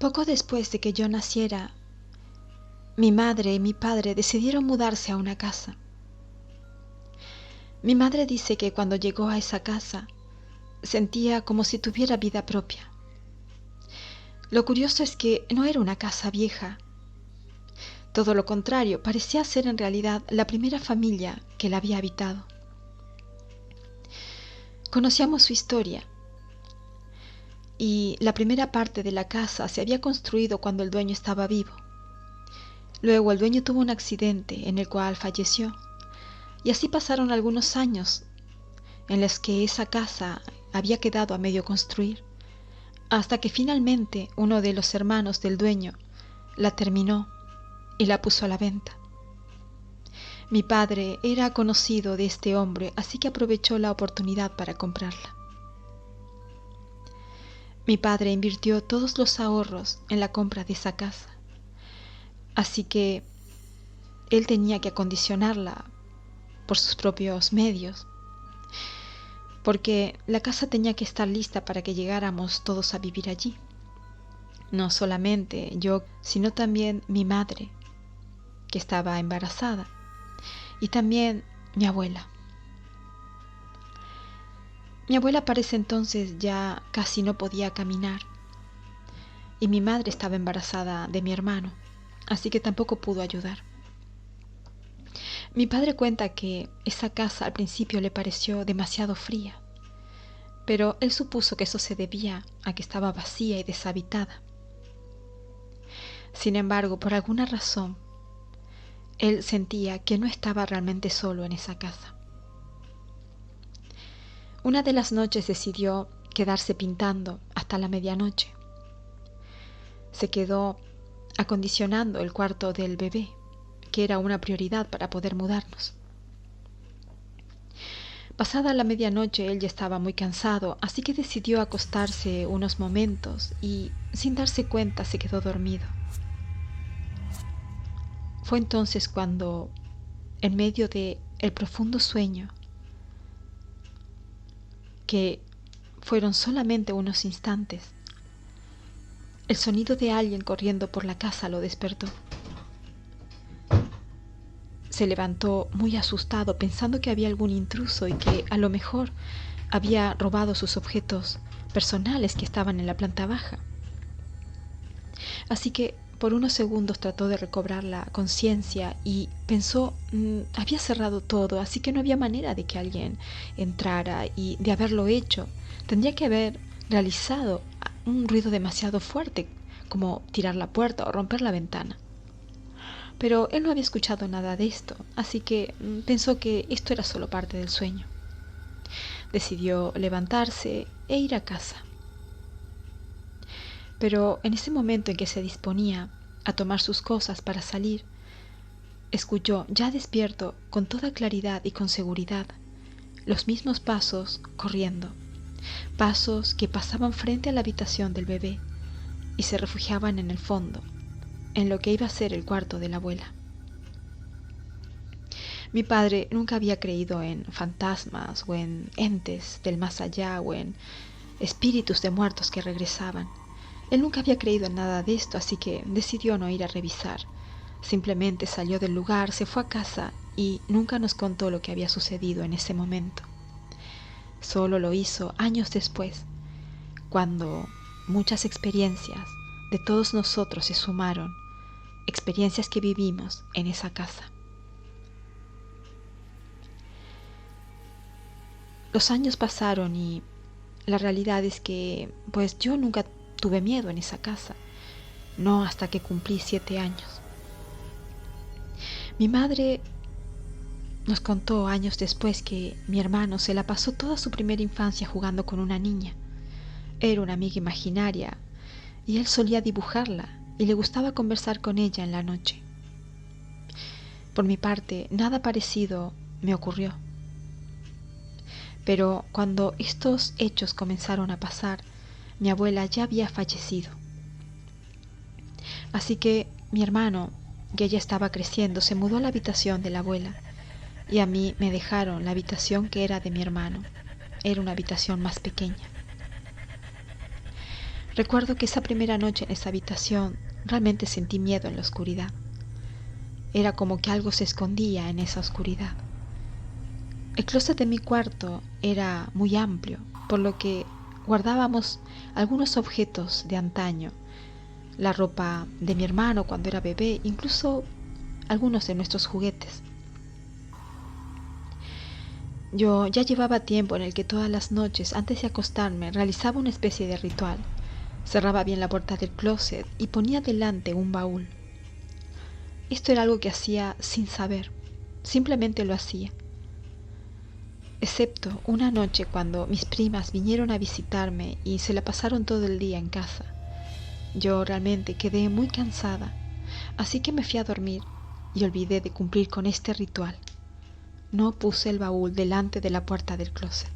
Poco después de que yo naciera, mi madre y mi padre decidieron mudarse a una casa. Mi madre dice que cuando llegó a esa casa sentía como si tuviera vida propia. Lo curioso es que no era una casa vieja. Todo lo contrario, parecía ser en realidad la primera familia que la había habitado. Conocíamos su historia y la primera parte de la casa se había construido cuando el dueño estaba vivo. Luego el dueño tuvo un accidente en el cual falleció y así pasaron algunos años en los que esa casa había quedado a medio construir, hasta que finalmente uno de los hermanos del dueño la terminó y la puso a la venta. Mi padre era conocido de este hombre, así que aprovechó la oportunidad para comprarla. Mi padre invirtió todos los ahorros en la compra de esa casa, así que él tenía que acondicionarla por sus propios medios, porque la casa tenía que estar lista para que llegáramos todos a vivir allí. No solamente yo, sino también mi madre, que estaba embarazada, y también mi abuela. Mi abuela para ese entonces ya casi no podía caminar, y mi madre estaba embarazada de mi hermano, así que tampoco pudo ayudar. Mi padre cuenta que esa casa al principio le pareció demasiado fría, pero él supuso que eso se debía a que estaba vacía y deshabitada. Sin embargo, por alguna razón, él sentía que no estaba realmente solo en esa casa. Una de las noches decidió quedarse pintando hasta la medianoche. Se quedó acondicionando el cuarto del bebé, que era una prioridad para poder mudarnos. Pasada la medianoche él ya estaba muy cansado, así que decidió acostarse unos momentos y, sin darse cuenta, se quedó dormido. Fue entonces cuando, en medio de el profundo sueño, que fueron solamente unos instantes, el sonido de alguien corriendo por la casa lo despertó. Se levantó muy asustado, pensando que había algún intruso y que a lo mejor había robado sus objetos personales que estaban en la planta baja. Así que por unos segundos trató de recobrar la conciencia y pensó, había cerrado todo, así que no había manera de que alguien entrara, y de haberlo hecho, tendría que haber realizado un ruido demasiado fuerte, como tirar la puerta o romper la ventana. Pero él no había escuchado nada de esto, así que pensó que esto era solo parte del sueño. Decidió levantarse e ir a casa. Pero en ese momento en que se disponía a tomar sus cosas para salir, escuchó, ya despierto, con toda claridad y con seguridad, los mismos pasos corriendo, pasos que pasaban frente a la habitación del bebé y se refugiaban en el fondo, en lo que iba a ser el cuarto de la abuela. Mi padre nunca había creído en fantasmas o en entes del más allá o en espíritus de muertos que regresaban. Él nunca había creído en nada de esto, así que decidió no ir a revisar. Simplemente salió del lugar, se fue a casa y nunca nos contó lo que había sucedido en ese momento. Solo lo hizo años después, cuando muchas experiencias de todos nosotros se sumaron, experiencias que vivimos en esa casa. Los años pasaron y la realidad es que, pues yo nunca tuve miedo en esa casa, no hasta que cumplí 7 años. Mi madre nos contó años después que mi hermano se la pasó toda su primera infancia jugando con una niña. Era una amiga imaginaria y él solía dibujarla y le gustaba conversar con ella en la noche. Por mi parte, nada parecido me ocurrió. Pero cuando estos hechos comenzaron a pasar, mi abuela ya había fallecido. Así que mi hermano, que ya estaba creciendo, se mudó a la habitación de la abuela y a mí me dejaron la habitación que era de mi hermano. Era una habitación más pequeña. Recuerdo que esa primera noche en esa habitación realmente sentí miedo en la oscuridad. Era como que algo se escondía en esa oscuridad. El closet de mi cuarto era muy amplio, por lo que guardábamos algunos objetos de antaño, la ropa de mi hermano cuando era bebé, incluso algunos de nuestros juguetes. Yo ya llevaba tiempo en el que todas las noches, antes de acostarme, realizaba una especie de ritual. Cerraba bien la puerta del closet y ponía delante un baúl. Esto era algo que hacía sin saber, simplemente lo hacía. Excepto una noche cuando mis primas vinieron a visitarme y se la pasaron todo el día en casa. Yo realmente quedé muy cansada, así que me fui a dormir y olvidé de cumplir con este ritual. No puse el baúl delante de la puerta del closet.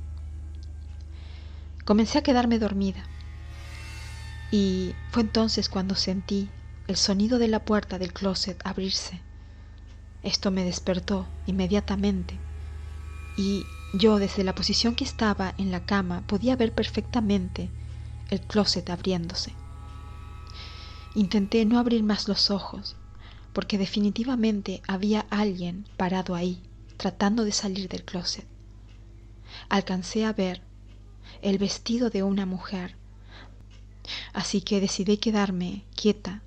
Comencé a quedarme dormida y fue entonces cuando sentí el sonido de la puerta del closet abrirse. Esto me despertó inmediatamente y yo desde la posición que estaba en la cama podía ver perfectamente el closet abriéndose. Intenté no abrir más los ojos porque definitivamente había alguien parado ahí tratando de salir del closet. Alcancé a ver el vestido de una mujer, así que decidí quedarme quieta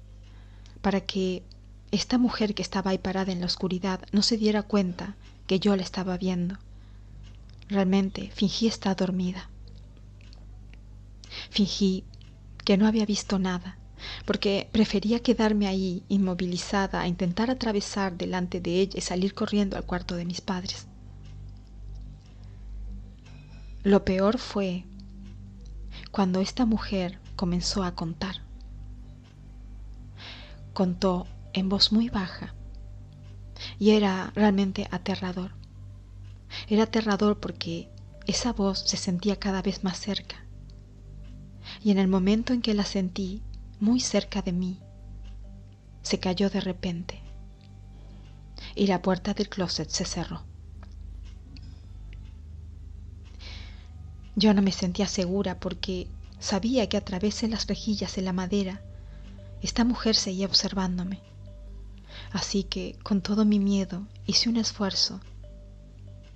para que esta mujer que estaba ahí parada en la oscuridad no se diera cuenta que yo la estaba viendo. Realmente fingí estar dormida. Fingí que no había visto nada, porque prefería quedarme ahí inmovilizada a intentar atravesar delante de ella y salir corriendo al cuarto de mis padres. Lo peor fue cuando esta mujer comenzó a contar. Contó en voz muy baja y era realmente aterrador. Era aterrador porque esa voz se sentía cada vez más cerca. Y en el momento en que la sentí muy cerca de mí, se cayó de repente y la puerta del closet se cerró. Yo no me sentía segura porque sabía que a través de las rejillas de la madera esta mujer seguía observándome. Así que con todo mi miedo hice un esfuerzo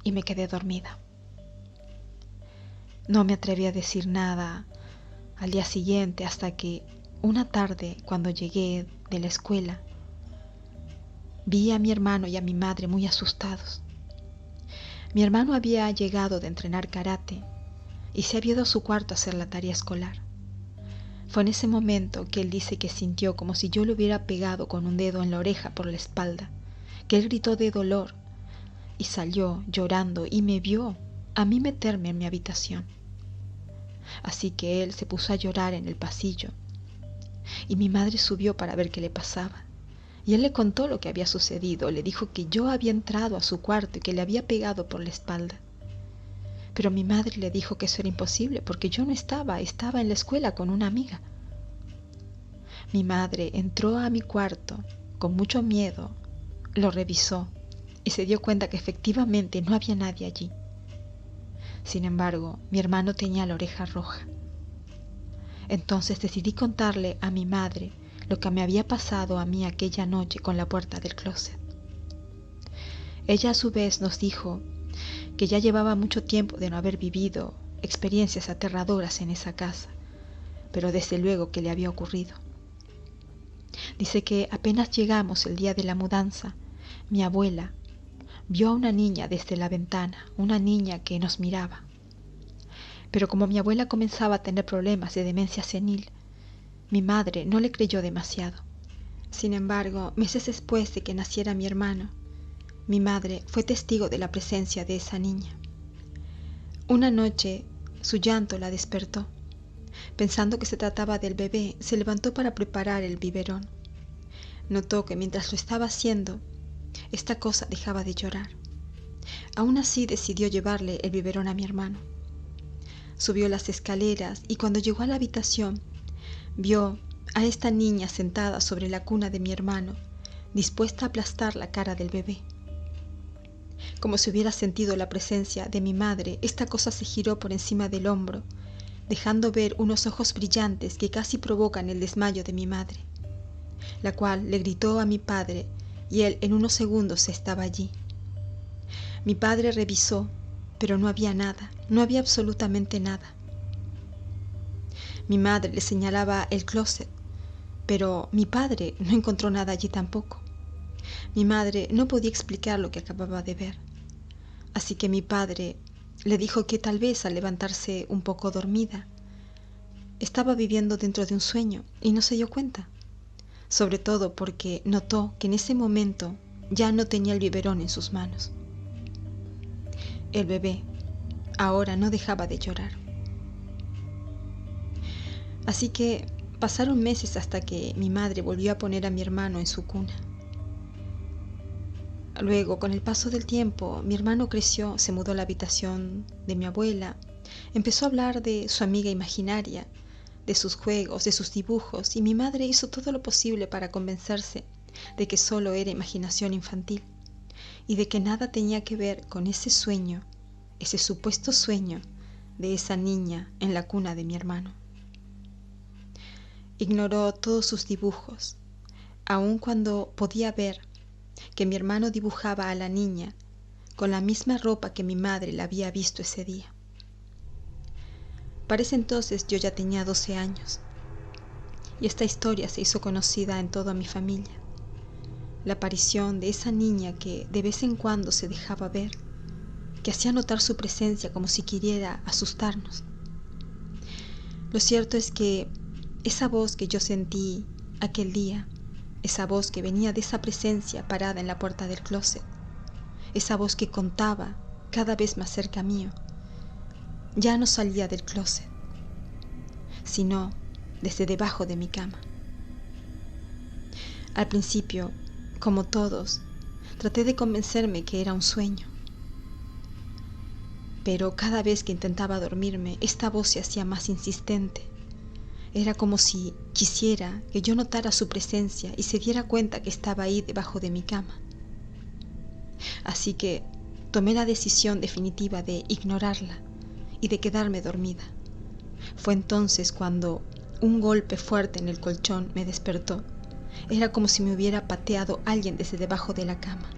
y me quedé dormida. No me atreví a decir nada al día siguiente hasta que una tarde, cuando llegué de la escuela, vi a mi hermano y a mi madre muy asustados. Mi hermano había llegado de entrenar karate y se había ido a su cuarto a hacer la tarea escolar. Fue en ese momento que él dice que sintió como si yo le hubiera pegado con un dedo en la oreja por la espalda, que él gritó de dolor y salió llorando y me vio a mí meterme en mi habitación. Así que él se puso a llorar en el pasillo y mi madre subió para ver qué le pasaba. Y él le contó lo que había sucedido, le dijo que yo había entrado a su cuarto y que le había pegado por la espalda. Pero mi madre le dijo que eso era imposible porque yo no estaba en la escuela con una amiga. Mi madre entró a mi cuarto con mucho miedo, lo revisó y se dio cuenta que efectivamente no había nadie allí. Sin embargo, mi hermano tenía la oreja roja. Entonces decidí contarle a mi madre lo que me había pasado a mí aquella noche con la puerta del closet. Ella a su vez nos dijo que ya llevaba mucho tiempo de no haber vivido experiencias aterradoras en esa casa, pero desde luego que le había ocurrido. Dice que apenas llegamos el día de la mudanza, mi abuela vio a una niña desde la ventana, una niña que nos miraba. Pero como mi abuela comenzaba a tener problemas de demencia senil, mi madre no le creyó demasiado. Sin embargo, meses después de que naciera mi hermano, mi madre fue testigo de la presencia de esa niña. Una noche, su llanto la despertó. Pensando que se trataba del bebé, se levantó para preparar el biberón. Notó que mientras lo estaba haciendo, esta cosa dejaba de llorar. Aún así decidió llevarle el biberón a mi hermano. Subió las escaleras y cuando llegó a la habitación, vio a esta niña sentada sobre la cuna de mi hermano, dispuesta a aplastar la cara del bebé. Como si hubiera sentido la presencia de mi madre, esta cosa se giró por encima del hombro, dejando ver unos ojos brillantes que casi provocan el desmayo de mi madre, la cual le gritó a mi padre y él en unos segundos estaba allí. Mi padre revisó, pero no había nada, no había absolutamente nada. Mi madre le señalaba el closet, pero mi padre no encontró nada allí tampoco. Mi madre no podía explicar lo que acababa de ver, así que mi padre le dijo que tal vez al levantarse un poco dormida, estaba viviendo dentro de un sueño y no se dio cuenta, sobre todo porque notó que en ese momento ya no tenía el biberón en sus manos. El bebé ahora no dejaba de llorar. Así que pasaron meses hasta que mi madre volvió a poner a mi hermano en su cuna. Luego, con el paso del tiempo, mi hermano creció, se mudó a la habitación de mi abuela, empezó a hablar de su amiga imaginaria, de sus juegos, de sus dibujos, y mi madre hizo todo lo posible para convencerse de que solo era imaginación infantil y de que nada tenía que ver con ese sueño, ese supuesto sueño de esa niña en la cuna de mi hermano. Ignoró todos sus dibujos, aun cuando podía ver que mi hermano dibujaba a la niña con la misma ropa que mi madre la había visto ese día. Para ese entonces yo ya tenía 12 años y esta historia se hizo conocida en toda mi familia. La aparición de esa niña que de vez en cuando se dejaba ver, que hacía notar su presencia como si quisiera asustarnos. Lo cierto es que esa voz que yo sentí aquel día, esa voz que venía de esa presencia parada en la puerta del closet, esa voz que contaba cada vez más cerca mío, ya no salía del closet, sino desde debajo de mi cama. Al principio, como todos, traté de convencerme que era un sueño, pero cada vez que intentaba dormirme, esta voz se hacía más insistente. Era como si quisiera que yo notara su presencia y se diera cuenta que estaba ahí debajo de mi cama. Así que tomé la decisión definitiva de ignorarla y de quedarme dormida. Fue entonces cuando un golpe fuerte en el colchón me despertó. Era como si me hubiera pateado alguien desde debajo de la cama.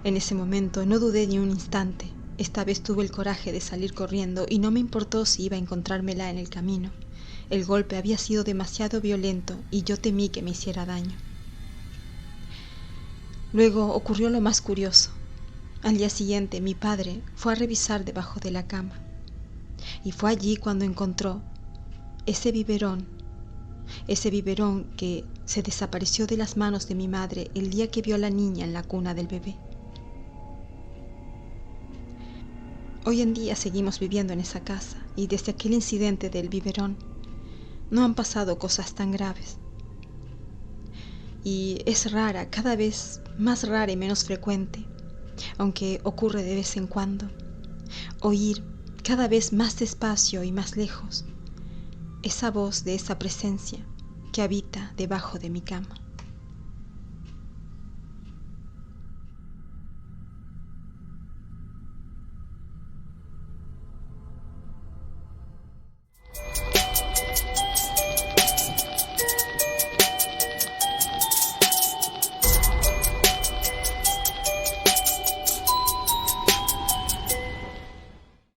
En ese momento no dudé ni un instante. Esta vez tuve el coraje de salir corriendo y no me importó si iba a encontrármela en el camino. El golpe había sido demasiado violento y yo temí que me hiciera daño. Luego ocurrió lo más curioso. Al día siguiente mi padre fue a revisar debajo de la cama y fue allí cuando encontró ese biberón que se desapareció de las manos de mi madre el día que vio a la niña en la cuna del bebé. Hoy en día seguimos viviendo en esa casa y desde aquel incidente del biberón no han pasado cosas tan graves. Y es rara, cada vez más rara y menos frecuente, aunque ocurre de vez en cuando, oír cada vez más despacio y más lejos esa voz de esa presencia que habita debajo de mi cama.